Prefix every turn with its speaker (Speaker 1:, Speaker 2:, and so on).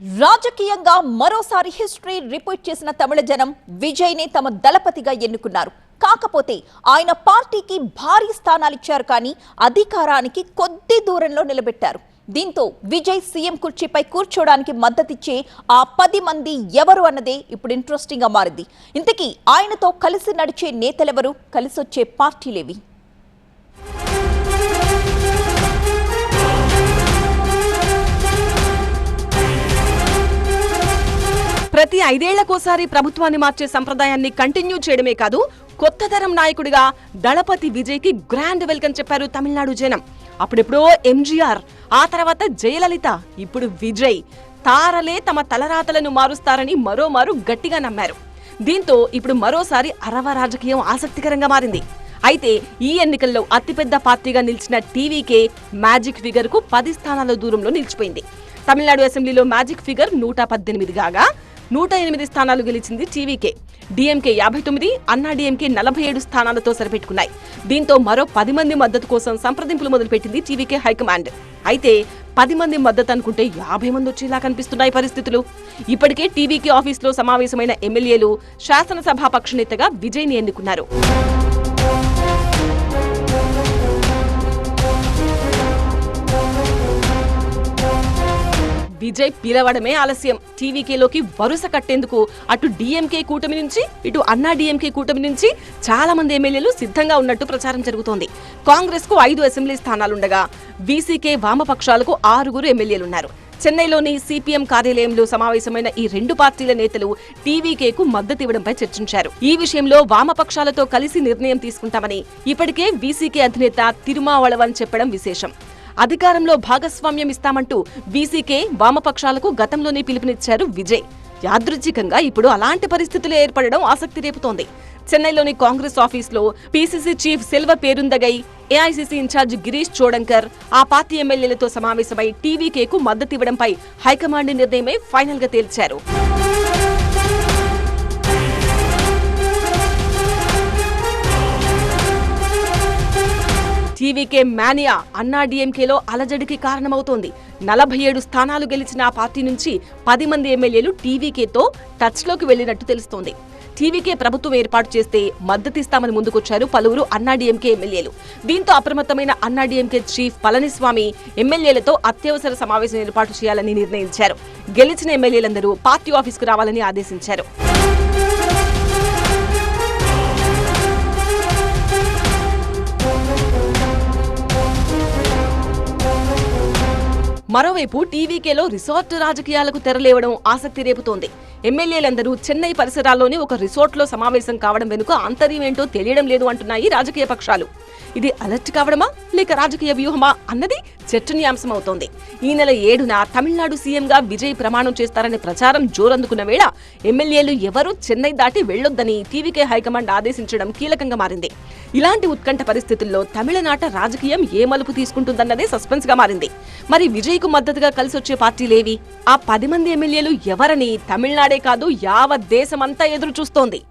Speaker 1: రాజకీయంగా మరోసారి history repeat చేసిన తమిళ జనం విజయ్ ని తమ దళపతిగా ఎన్నుకున్నారు. కాకపోతే ఆయన పార్టీకి భారీ స్థానాలు ఇచ్చారు, కానీ అధికారానికి కొద్ది దూరంలో నిలబెట్టారు. దీంతో విజయ్ సీఎం కుర్చీపై కూర్చోడానికి మద్దతిచ్చే ఆ 10 మంది ఎవరు అన్నదే ఇప్పుడు ఇంట్రెస్టింగ్ గా మారింది. ఇంతకీ ఆయనతో కలిసి నడిచే నేతలెవరు, కలిసొచ్చే పార్టీలేవి?
Speaker 2: ప్రతి 5 ఏళ్లకోసారి ప్రభుత్వాన్ని మార్చే సంప్రదాయాన్ని కంటిన్యూ చేయడమే కాదు, కొత్త తరం నాయకుడిగా దళపతి విజయ్ కి గ్రాండ్ వెల్కమ్ చెప్పారు తమిళనాడు జనం. అప్పుడెప్పుడో ఎంజీఆర్, ఆ తర్వాత జయలలిత, ఇప్పుడు విజయ్. తారలే తమ తలరాతలను మారుస్తారని మరోమారు గట్టిగా నమ్మారు. దీంతో ఇప్పుడు మరోసారి అరవ రాజకీయం ఆసక్తికరంగా మారింది. అయితే ఈ ఎన్నికల్లో అతిపెద్ద పార్టీగా నిలిచిన టీవీకే మ్యాజిక్ ఫిగర్ కు 10 స్థానాల దూరంలో నిలిచిపోయింది. తమిళనాడు అసెంబ్లీలో మ్యాజిక్ ఫిగర్ 118 కాగా 108 స్థానాలు గెలిచింది టీవీకే. డీఎంకే 59, అన్నా డీఎంకే 47 స్థానాలతో సరిపెట్టుకున్నాయి. దీంతో మరో 10 మంది మద్దతు కోసం సంప్రదింపులు మొదలుపెట్టింది టీవీకే హైకమాండ్. అయితే 10 మంది మద్దతు అనుకుంటే 50 మంది వచ్చేలా కనిపిస్తున్నాయి పరిస్థితులు. ఇప్పటికే టీవీకే ఆఫీసులో సమావేశమైన ఎమ్మెల్యేలు శాసనసభ పక్షనేతగా విజయ్ ని ఎన్నుకున్నారు. విజయ్ పిలవడమే ఆలస్యం. టీవీకేలోకి వరుస కట్టేందుకు అటు డీఎంకే కూటమి నుంచి, ఇటు అన్నా డీఎంకే కూటమి నుంచి చాలా మంది ఎమ్మెల్యేలు సిద్ధంగా ఉన్నట్టు ప్రచారం జరుగుతోంది. కాంగ్రెస్ కు 5 అసెంబ్లీ స్థానాలుండగా వీసీకే వామపక్షాలకు 6 ఎమ్మెల్యేలున్నారు. చెన్నైలోని సిపిఎం కార్యాలయంలో సమావేశమైన ఈ 2 పార్టీల నేతలు టీవీకేకు మద్దతు ఇవ్వడంపై చర్చించారు. ఈ విషయంలో వామపక్షాలతో కలిసి నిర్ణయం తీసుకుంటామని ఇప్పటికే వీసీకే అధినేత తిరుమావళవన్ చెప్పడం విశేషం. అధికారంలో భాగస్వామ్యం ఇస్తామంటూ వీసీకే వామపక్షాలకు గతంలోనే పిలుపునిచ్చారు విజయ్. యాదృచ్ఛికంగా ఇప్పుడు అలాంటి పరిస్థితులు ఏర్పడడం ఆసక్తి రేపుతోంది. చెన్నైలోని కాంగ్రెస్ ఆఫీసులో PCC chief Selva Perunthagai, AICC incharge Girish Chodankar ఆ పార్టీ ఎమ్మెల్యేలతో సమావేశమై టీవీకేకు మద్దతు ఇవ్వడంపై హైకమాండ్ నిర్ణయమే ఫైనల్ గా తేల్చారు. టీవీకే మానియా అన్నా డీఎంకేలో అలజడికి కారణమవుతోంది. 47 స్థానాలు గెలిచిన ఆ పార్టీ నుంచి 10 మంది ఎమ్మెల్యేలు టీవీకేతో టచ్ లోకి వెళ్లినట్టు తెలుస్తోంది. టీవీకే ప్రభుత్వం ఏర్పాటు చేస్తే మద్దతిస్తామని ముందుకొచ్చారు పలువురు అన్నా డీఎంకే ఎమ్మెల్యేలు. దీంతో అప్రమత్తమైన అన్నా డీఎంకే చీఫ్ పళనిస్వామి ఎమ్మెల్యేలతో అత్యవసర సమావేశం ఏర్పాటు చేయాలని నిర్ణయించారు. గెలిచిన ఎమ్మెల్యేలందరూ పార్టీ ఆఫీసుకు రావాలని ఆదేశించారు. మరోవైపు టీవీకేలో రిసార్ట్ రాజకీయాలకు తెరలేవడం ఆసక్తి రేపుతోంది. ఎమ్మెల్యేలందరూ చెన్నై పరిసరాల్లోని ఒక రిసార్ట్లో సమావేశం కావడం వెనుక ఆంతర్యమేంటో తెలియడం లేదు అంటున్నాయి రాజకీయ పక్షాలు. ఇది అలర్ట్ కావడమా లేక రాజకీయ వ్యూహమా అన్నది చర్చనీయాంశమవుతోంది. ఈ నెల 7న తమిళనాడు సీఎంగా విజయ్ ప్రమాణం చేస్తారనే ప్రచారం జోరందుకున్న వేళ ఎమ్మెల్యేలు ఎవరూ చెన్నై దాటి వెళ్లొద్దని టీవీకే హైకమాండ్ ఆదేశించడం కీలకంగా మారింది. ఇలాంటి ఉత్కంఠ పరిస్థితుల్లో తమిళనాట రాజకీయం ఏ మలుపు తీసుకుంటుందన్నదే సస్పెన్స్ గా మారింది. మరి విజయ్ కు మద్దతుగా కలిసొచ్చే పార్టీలేవి? ఆ 10 మంది ఎమ్మెల్యేలు ఎవరని తమిళనాడే కాదు యావత్ దేశమంతా ఎదురు చూస్తోంది.